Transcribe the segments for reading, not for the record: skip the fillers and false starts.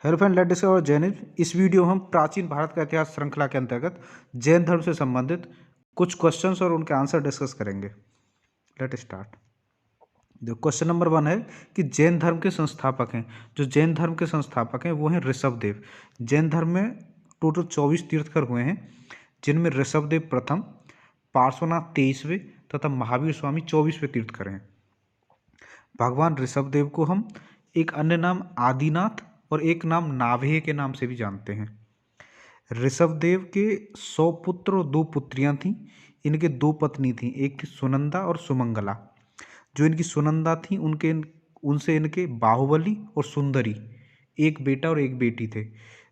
Hello friend, let discover Jainism. इस वीडियो में हम प्राचीन भारत का इतिहास श्रृंखला के अंतर्गत जैन धर्म से संबंधित कुछ क्वेश्चंस और उनके आंसर डिस्कस करेंगे। Let start. जो क्वेश्चन नंबर 1 है कि जैन धर्म के संस्थापक हैं। जो जैन धर्म के संस्थापक हैं वो हैं ऋषभदेव। जैन धर्म में टोटल 24 तीर्थकर हुए हैं, जिनमें ऋषभदेव प्रथम, पार्श्वनाथ 23वें तथा महावीर स्वामी 24वें तीर्थकर हैं। भगवान ऋषभदेव को हम एक अन्य नाम आदिनाथ और एक नाम नाभेय के नाम से भी जानते हैं। ऋषभदेव के 100 पुत्र और 2 पुत्रियां थीं। इनके 2 पत्नी थीं, एक थी सुनंदा और सुमंगला। जो इनकी सुनंदा थी उनसे इनके बाहुबली और सुंदरी एक बेटा और एक बेटी थे,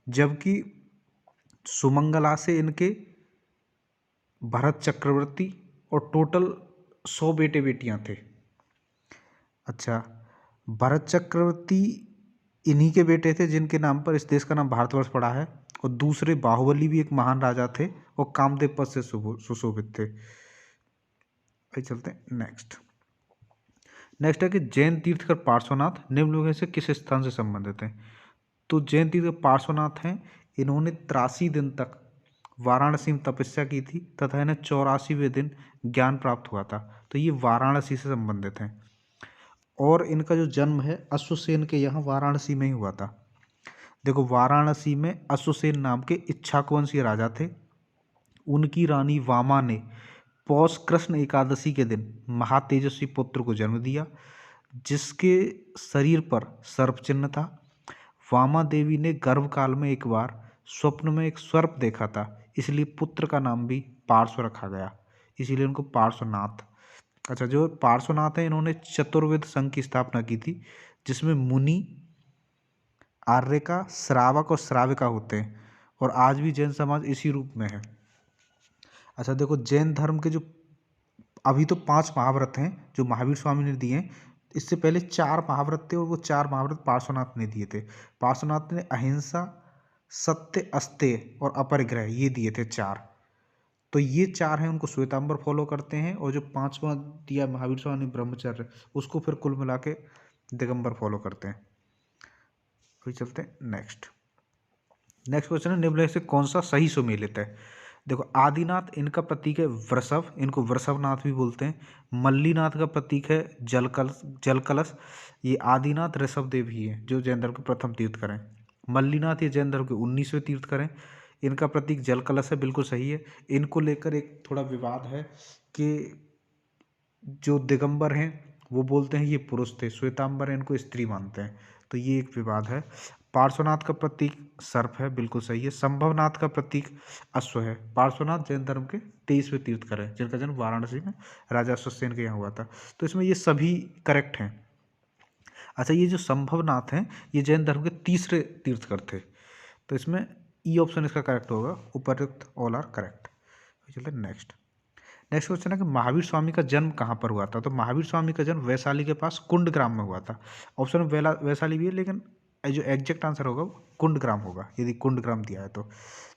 जबकि सुमंगला से इनके भरत चक्रवर्ती और टोटल 100 बेटे बेटियां थे। अच्छा, भरत चक्रवर्ती इन्हीं के बेटे थे जिनके नाम पर इस देश का नाम भारतवर्ष पड़ा है, और दूसरे बाहुबली भी एक महान राजा थे और कामदेव पद से सुशोभित थे। आइए चलते हैं नेक्स्ट है कि जैन तीर्थकर पार्श्वनाथ निम्नलिखित से किस स्थान से संबंधित हैं। तो जैन तीर्थकर पार्श्वनाथ हैं, इन्होंने 83 दिन तक वाराणसी में तपस्या की थी तथा इन्हें 84वें दिन ज्ञान प्राप्त हुआ था। तो ये वाराणसी से संबंधित हैं, और इनका जो जन्म है अश्वसेन के यहाँ वाराणसी में ही हुआ था। देखो, वाराणसी में अश्वसेन नाम के इक्ष्वाकुवंशीय राजा थे। उनकी रानी वामा ने पौष कृष्ण एकादशी के दिन महातेजस्वी पुत्र को जन्म दिया, जिसके शरीर पर सर्प चिन्ह था। वामा देवी ने गर्भकाल में एक बार स्वप्न में एक सर्प देखा था, इसलिए पुत्र का नाम भी पार्श्व रखा गया, इसीलिए उनको पार्श्वनाथ। अच्छा, जो पार्श्वनाथ हैं इन्होंने चतुर्वेद संघ की स्थापना की थी, जिसमें मुनि, आर्यका, श्रावक और श्राविका होते हैं, और आज भी जैन समाज इसी रूप में है। अच्छा देखो, जैन धर्म के जो अभी तो 5 महाव्रत हैं जो महावीर स्वामी ने दिए हैं। इससे पहले 4 महाव्रत थे, और वो 4 महाव्रत पार्श्वनाथ ने दिए थे। पार्श्वनाथ ने अहिंसा, सत्य, अस्तेय और अपरिग्रह ये दिए थे 4। तो ये 4 हैं, उनको श्वेतांबर फॉलो करते हैं, और जो 5वां दिया महावीर स्वामी ने ब्रह्मचर्य, उसको फिर कुल मिला के दिगंबर फॉलो करते हैं। अभी चलते हैं नेक्स्ट क्वेश्चन है, निम्नलिखित से कौन सा सही सुमेलित है। देखो, आदिनाथ इनका प्रतीक है वृषभ, इनको वृषभनाथ भी बोलते हैं। मल्लीनाथ का प्रतीक है जल कलश। ये आदिनाथ ऋषभदेव ही है जो जैन धर्म के प्रथम तीर्थकर हैं। मल्लीनाथ ये जैन धर्म के 19वें तीर्थकर हैं। इनका प्रतीक जल कलश है, बिल्कुल सही है। इनको लेकर एक थोड़ा विवाद है कि जो दिगंबर हैं वो बोलते हैं ये पुरुष थे, श्वेतांबर है इनको स्त्री मानते हैं, तो ये एक विवाद है। पार्श्वनाथ का प्रतीक सर्प है, बिल्कुल सही है। संभवनाथ का प्रतीक अश्व है। पार्श्वनाथ जैन धर्म के 23वें तीर्थकर हैं, जिनका जन्म वाराणसी में राजा अश्वसेन के यहाँ हुआ था। तो इसमें ये सभी करेक्ट हैं। अच्छा, ये जो संभवनाथ हैं ये जैन धर्म के 3रे तीर्थकर थे, तो इसमें ई ऑप्शन इसका करेक्ट होगा। उपर्युक्त ऑल आर करेक्ट। चलते नेक्स्ट क्वेश्चन है कि महावीर स्वामी का जन्म कहाँ पर हुआ था। तो महावीर स्वामी का जन्म वैशाली के पास कुंडग्राम में हुआ था। ऑप्शन में वैशाली भी है, लेकिन जो एग्जैक्ट आंसर होगा वो कुंडग्राम होगा, यदि कुंडग्राम दिया है तो।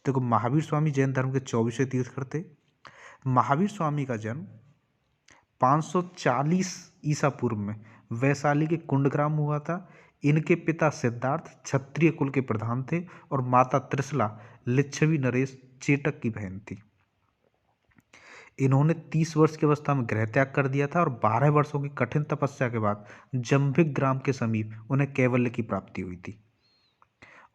देखो, महावीर स्वामी जैन धर्म के 24वें तीर्थकर थे। महावीर स्वामी का जन्म 540 ईसा पूर्व में वैशाली के कुंडग्राम में हुआ था। इनके पिता सिद्धार्थ क्षत्रिय कुल के प्रधान थे, और माता त्रिशला लिच्छवी नरेश चेटक की बहन थी। इन्होंने 30 वर्ष की अवस्था में गृह त्याग कर दिया था, और 12 वर्षों की कठिन तपस्या के बाद जंभिक ग्राम के समीप उन्हें कैवल्य की प्राप्ति हुई थी,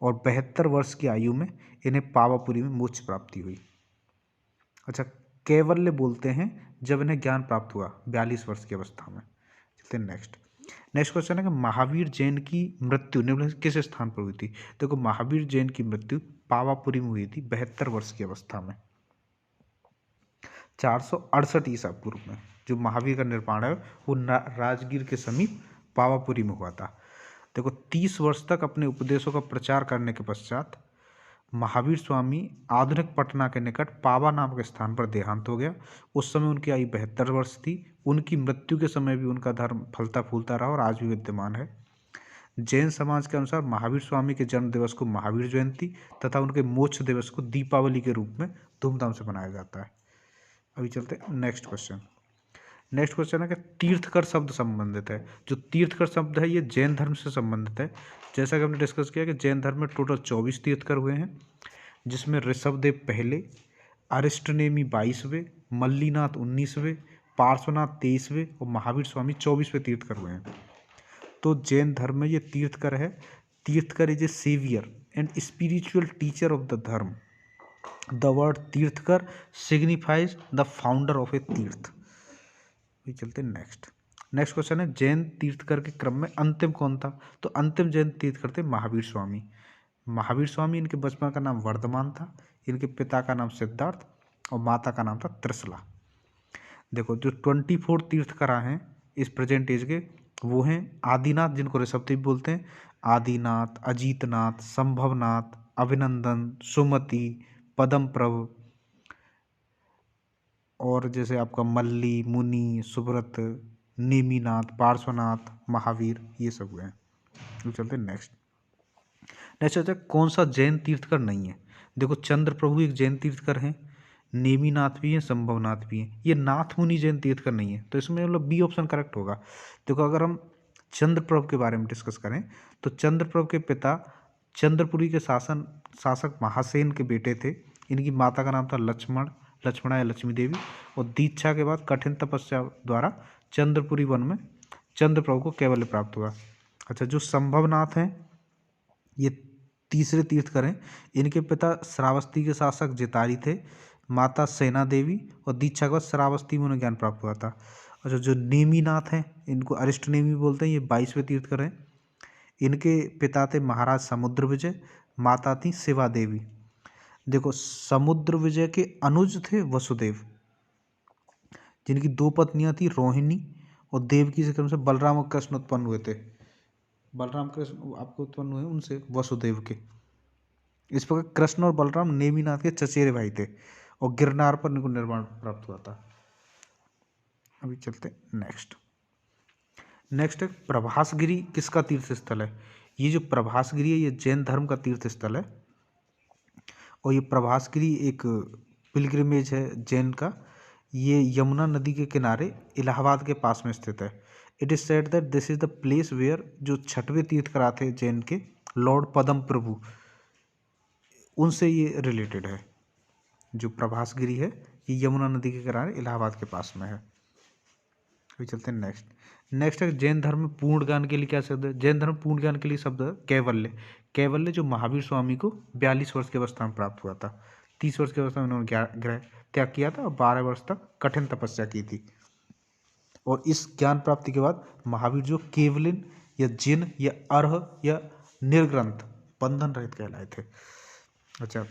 और 72 वर्ष की आयु में इन्हें पावापुरी में मोक्ष प्राप्ति हुई। अच्छा, कैवल्य बोलते हैं जब इन्हें ज्ञान प्राप्त हुआ 42 वर्ष की अवस्था में। चलते हैं नेक्स्ट क्वेश्चन है कि महावीर जैन की मृत्यु निम्नलिखित किस स्थान पर हुई थी। देखो, महावीर जैन की मृत्यु पावापुरी में हुई थी 72 वर्ष की अवस्था में 468 ईसा पूर्व में। जो महावीर का निर्माण है वो राजगीर के समीप पावापुरी में हुआ था। देखो, 30 वर्ष तक अपने उपदेशों का प्रचार करने के पश्चात महावीर स्वामी आधुनिक पटना के निकट पावा नाम के स्थान पर देहांत हो गया। उस समय उनकी आयु 72 वर्ष थी। उनकी मृत्यु के समय भी उनका धर्म फलता फूलता रहा और आज भी विद्यमान है। जैन समाज के अनुसार महावीर स्वामी के जन्म दिवस को महावीर जयंती तथा उनके मोक्ष दिवस को दीपावली के रूप में धूमधाम से मनाया जाता है। अभी चलते हैं नेक्स्ट क्वेश्चन। नेक्स्ट क्वेश्चन है कि तीर्थकर शब्द संबंधित है। जो तीर्थकर शब्द है ये जैन धर्म से संबंधित है। जैसा कि हमने डिस्कस किया कि जैन धर्म में टोटल 24 तीर्थकर हुए हैं, जिसमें ऋषभदेव पहले, अरिष्टनेमी 22वें, मल्लीनाथ 19वें, पार्श्वनाथ 23वें और महावीर स्वामी 24वें तीर्थकर हुए हैं। तो जैन धर्म में ये तीर्थकर है। Tirthankar is a saviour and spiritual teacher of the dharma. The word Tirthankar signifies the founder of a tirtha. भी चलते नेक्स्ट क्वेश्चन है, जैन तीर्थकर के क्रम में अंतिम कौन था? तो अंतिम जैन तीर्थकर थे महावीर स्वामी। महावीर स्वामी, इनके बचपन का नाम वर्धमान था, इनके पिता का नाम सिद्धार्थ और माता का नाम था त्रिशला। देखो जो 24 तीर्थकर हैं इस प्रेजेंट एज के, वो हैं आदिनाथ, जिनको ऋषभदेव बोलते हैं, आदिनाथ, अजीतनाथ, संभवनाथ, अभिनंदन, सुमति, पदम प्रभ, और जैसे आपका मल्ली, मुनि, सुब्रत, नेमिनाथ, पार्श्वनाथ, महावीर, ये सब हुए हैं। तो चलते नेक्स्ट होता है कौन सा जैन तीर्थकर नहीं है। देखो चंद्र प्रभु एक जैन तीर्थकर हैं, नेमिनाथ भी हैं, संभवनाथ भी हैं। ये नाथ मुनि जैन तीर्थकर नहीं है, तो इसमें मतलब बी ऑप्शन करेक्ट होगा। देखो अगर हम चंद्र प्रभु के बारे में डिस्कस करें तो चंद्र प्रभु के पिता चंद्रपुरी के शासक महासेन के बेटे थे। इनकी माता का नाम था लक्ष्मणा या लक्ष्मी देवी, और दीक्षा के बाद कठिन तपस्या द्वारा चंद्रपुरी वन में चंद्र प्रभु को कैवल्य प्राप्त हुआ। अच्छा, जो संभवनाथ हैं ये तीसरे तीर्थकर हैं। इनके पिता श्रावस्ती के शासक जितारी थे, माता सेना देवी, और दीक्षा के बाद श्रावस्ती में उन्हें ज्ञान प्राप्त हुआ था। अच्छा, जो नेमिनाथ हैं इनको अरिष्टनेमी बोलते हैं, ये 22वें तीर्थकर हैं। इनके पिता थे महाराज समुद्र विजय, माता थी शिवा देवी। देखो समुद्र विजय के अनुज थे वसुदेव, जिनकी 2 पत्नियां थी रोहिणी और देवकी से क्रम से बलराम और कृष्ण उत्पन्न हुए थे। बलराम कृष्ण आपको उत्पन्न हुए उनसे वसुदेव के। इस प्रकार कृष्ण और बलराम नेमिनाथ के चचेरे भाई थे और गिरनार पर इनको निर्माण प्राप्त हुआ था। अभी चलते नेक्स्ट है प्रभासगिरी किसका तीर्थ स्थल है? ये जो प्रभासगिरी है ये जैन धर्म का तीर्थ स्थल है, और ये प्रभासगिरी एक पिलग्रिमेज है जैन का। ये यमुना नदी के किनारे इलाहाबाद के पास में स्थित है। It is said that this is the place where जो 6वें तीर्थकर थे जैन के लॉर्ड पदम प्रभु, उनसे ये रिलेटेड है। जो प्रभासगिरी है ये यमुना नदी के किनारे इलाहाबाद के पास में है। अभी चलते हैं नेक्स्ट है जैन धर्म में पूर्ण ज्ञान के लिए क्या शब्द है? जैन धर्म पूर्ण ज्ञान के लिए शब्द है कैवल्य। कैवल्य जो महावीर स्वामी को 42 वर्ष की अवस्था में प्राप्त हुआ था। 30 वर्ष की अवस्था में उन्होंने ग्रह त्याग किया था और 12 वर्ष तक कठिन तपस्या की थी। और इस ज्ञान प्राप्ति के बाद महावीर जो केवलिन या जिन या अर्ह या निर्ग्रंथ बंधन रहित कहलाए थे। अच्छा,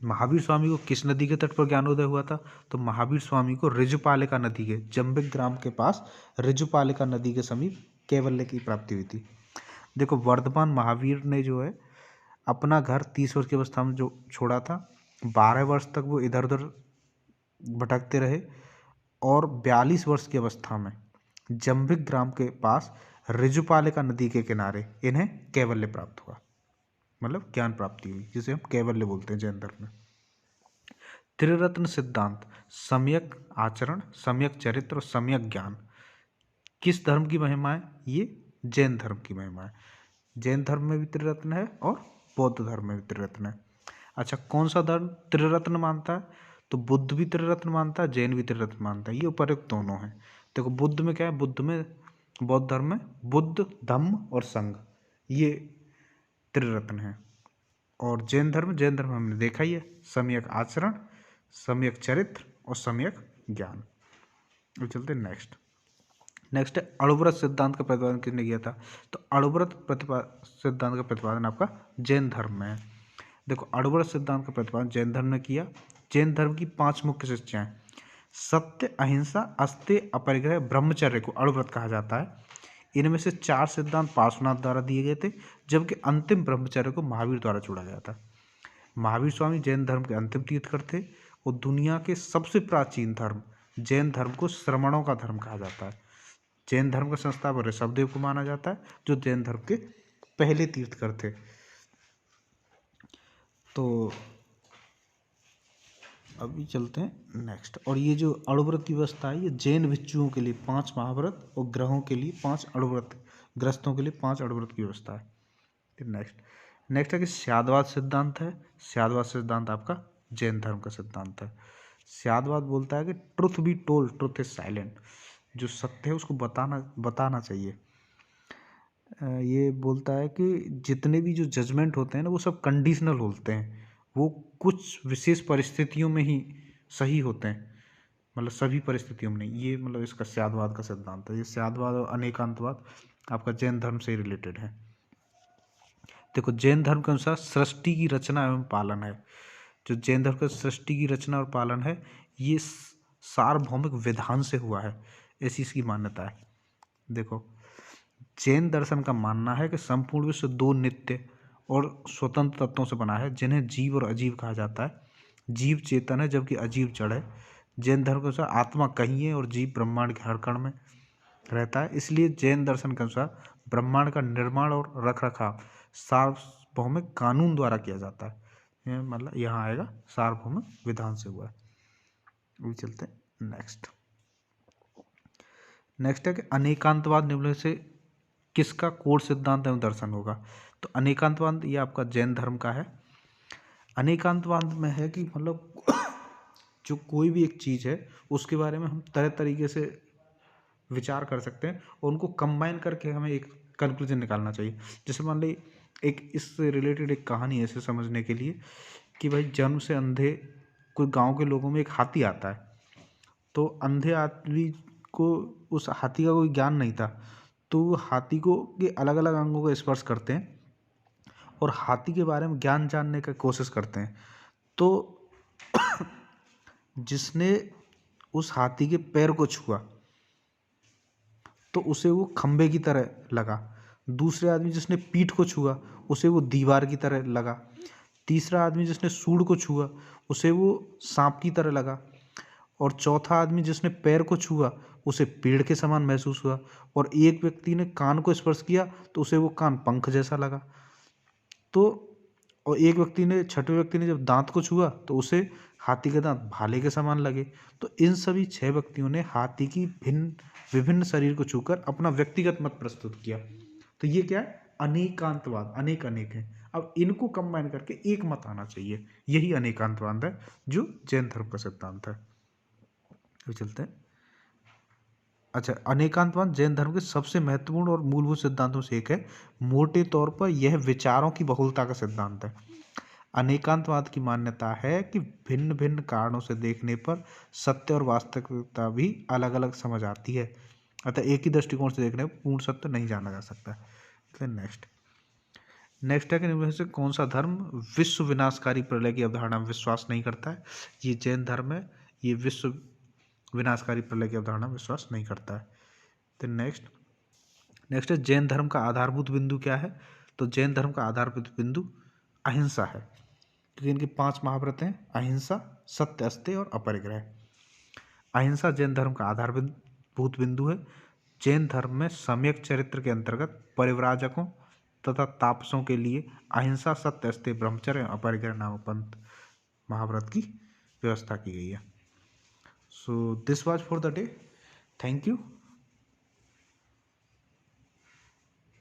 महावीर स्वामी को किस नदी के तट पर ज्ञानोदय हुआ था? तो महावीर स्वामी को ऋजुपालिका नदी के जंबिक ग्राम के पास ऋजुपालिका नदी के समीप कैवल्य की प्राप्ति हुई थी। देखो वर्धमान महावीर ने जो है अपना घर 30 वर्ष की अवस्था में जो छोड़ा था, 12 वर्ष तक वो इधर उधर भटकते रहे, और 42 वर्ष की अवस्था में जंबिक ग्राम के पास ऋजुपालिका नदी के किनारे इन्हें कैवल्य प्राप्त हुआ, मतलब ज्ञान प्राप्ति हुई, जिसे हम कैवल्य बोलते हैं जैन धर्म में। त्रिरत्न सिद्धांत सम्यक आचरण, सम्यक चरित्र और सम्यक ज्ञान किस धर्म की महिमा है? ये जैन धर्म की महिमा है। जैन धर्म में भी त्रिरत्न है और बौद्ध धर्म में भी त्रिरत्न है। अच्छा, कौन सा धर्म त्रिरत्न मानता है? तो बुद्ध भी त्रिरत्न मानता है, जैन भी त्रिरत्न मानता है। ये उपयुक्त दोनों हैं। देखो बुद्ध में क्या है, बौद्ध धर्म में बुद्ध, धम्म और संघ, ये त्रिरत्न है। और जैन धर्म हमने देखा ही है, सम्यक आचरण, सम्यक चरित्र और सम्यक ज्ञान। अब चलते नेक्स्ट है अणुव्रत सिद्धांत का प्रतिपादन किसने किया था? तो अणुव्रत सिद्धांत का प्रतिपादन आपका जैन धर्म में है। देखो अणुव्रत सिद्धांत का प्रतिपादन जैन धर्म ने किया। जैन धर्म की 5 मुख्य शिक्षाएं, सत्य, अहिंसा, अस्तेय, अपरिग्रह, ब्रह्मचर्य को अणुव्रत कहा जाता है। इनमें से 4 सिद्धांत पार्श्वनाथ द्वारा दिए गए थे, जबकि अंतिम ब्रह्मचर्य को महावीर द्वारा जोड़ा गया था। महावीर स्वामी जैन धर्म के अंतिम तीर्थकर थे और दुनिया के सबसे प्राचीन धर्म जैन धर्म को श्रमणों का धर्म कहा जाता है। जैन धर्म का संस्थापक ऋषभदेव को माना जाता है, जो जैन धर्म के पहले तीर्थकर थे। तो अभी चलते हैं नेक्स्ट। और ये जो अणुव्रत की व्यवस्था है, ये जैन भिक्षुओं के लिए 5 महाव्रत और ग्रहों के लिए 5 अणुव्रत, ग्रस्तों के लिए 5 अणुव्रत की व्यवस्था है। फिर नेक्स्ट है कि स्यादवाद सिद्धांत है। स्यादवाद सिद्धांत आपका जैन धर्म का सिद्धांत है। स्यादवाद बोलता है कि truth be told, truth is silent. जो सत्य है उसको बताना चाहिए। ये बोलता है कि जितने भी जो जजमेंट होते हैं ना, वो सब कंडीशनल होते हैं, वो कुछ विशेष परिस्थितियों में ही सही होते हैं, मतलब सभी परिस्थितियों में नहीं। ये मतलब इसका स्यादवाद का सिद्धांत है। ये स्यादवाद और अनेकांतवाद आपका जैन धर्म से रिलेटेड है। देखो, जैन धर्म के अनुसार सृष्टि की रचना एवं पालन है। जो जैन धर्म का सृष्टि की रचना और पालन है, ये सार्वभौमिक विधान से हुआ है, ऐसी इसकी मान्यता है। देखो, जैन दर्शन का मानना है कि संपूर्ण विश्व 2 नित्य और स्वतंत्र तत्वों से बना है, जिन्हें जीव और अजीव कहा जाता है। जीव चेतन है जबकि अजीव जड़ है। जैन धर्म के अनुसार आत्मा कहीं है और जीव ब्रह्मांड के हर कण में रहता है। इसलिए जैन दर्शन के अनुसार ब्रह्मांड का निर्माण और रखरखाव सार्वभौमिक कानून द्वारा किया जाता है। मतलब यहाँ आएगा सार्वभौमिक विधान से हुआ है। अभी चलते हैं नेक्स्ट है कि अनेकांतवाद निम्न से किसका कोड सिद्धांत एवं दर्शन होगा। तो अनेकांतवाद ये आपका जैन धर्म का है। अनेकांतवाद में है कि मतलब जो कोई भी एक चीज़ है उसके बारे में हम तरह तरीके से विचार कर सकते हैं और उनको कंबाइन करके हमें एक कंक्लूजन निकालना चाहिए। जैसे मान ली एक इससे रिलेटेड एक कहानी है ऐसे समझने के लिए कि भाई जन्म से अंधे कोई गांव के लोगों में एक हाथी आता है। तो अंधे आदमी को उस हाथी का कोई ज्ञान नहीं था, तो वो हाथी को के अलग अलग अंगों को स्पर्श करते हैं और हाथी के बारे में ज्ञान जानने का कोशिश करते हैं। तो जिसने उस हाथी के पैर को छुआ तो उसे वो खंबे की तरह लगा। दूसरे आदमी जिसने पीठ को छुआ उसे वो दीवार की तरह लगा। तीसरा आदमी जिसने सूंड को छुआ उसे वो सांप की तरह लगा। और चौथा आदमी जिसने पैर को छुआ उसे पेड़ के समान महसूस हुआ। और एक व्यक्ति ने कान को स्पर्श किया तो उसे वो कान पंख जैसा लगा। तो और एक व्यक्ति ने, छठवें व्यक्ति ने जब दांत को छुआ तो उसे हाथी के दांत भाले के समान लगे। तो इन सभी 6 व्यक्तियों ने हाथी की विभिन्न शरीर को छूकर अपना व्यक्तिगत मत प्रस्तुत किया। तो ये क्या है? अनेकांतवाद। अनेक अनेक है, अब इनको कंबाइन करके एक मत आना चाहिए, यही अनेकांतवाद है जो जैन धर्म का सिद्धांत है। तो चलते हैं। अच्छा, अनेकांतवाद जैन धर्म के सबसे महत्वपूर्ण और मूलभूत सिद्धांतों से एक है। मोटे तौर पर यह विचारों की बहुलता का सिद्धांत है। अनेकांतवाद की मान्यता है कि भिन्न भिन्न कारणों से देखने पर सत्य और वास्तविकता भी अलग अलग समझ आती है, अतः एक ही दृष्टिकोण से देखने पर पूर्ण सत्य नहीं जाना जा सकता। नेक्स्ट है कि इनमें से कौन सा धर्म विश्व विनाशकारी प्रलय की अवधारणा में विश्वास नहीं करता है। ये जैन धर्म है, ये विश्व विनाशकारी प्रलय की अवधारणा में विश्वास नहीं करता है। तो नेक्स्ट है जैन धर्म का आधारभूत बिंदु क्या है। तो जैन धर्म का आधारभूत बिंदु अहिंसा है, क्योंकि इनके 5 महाव्रत हैं: अहिंसा, सत्य, अस्तेय और अपरिग्रह। अहिंसा जैन धर्म का आधारभूत बिंदु है। जैन धर्म में सम्यक चरित्र के अंतर्गत परिव्राजकों तथा तापसों के लिए अहिंसा, सत्य, अस्तेय, ब्रह्मचर्य और अपरिग्रह नामक पंथ महाव्रत की व्यवस्था की गई है। So this was for the day. Thank you.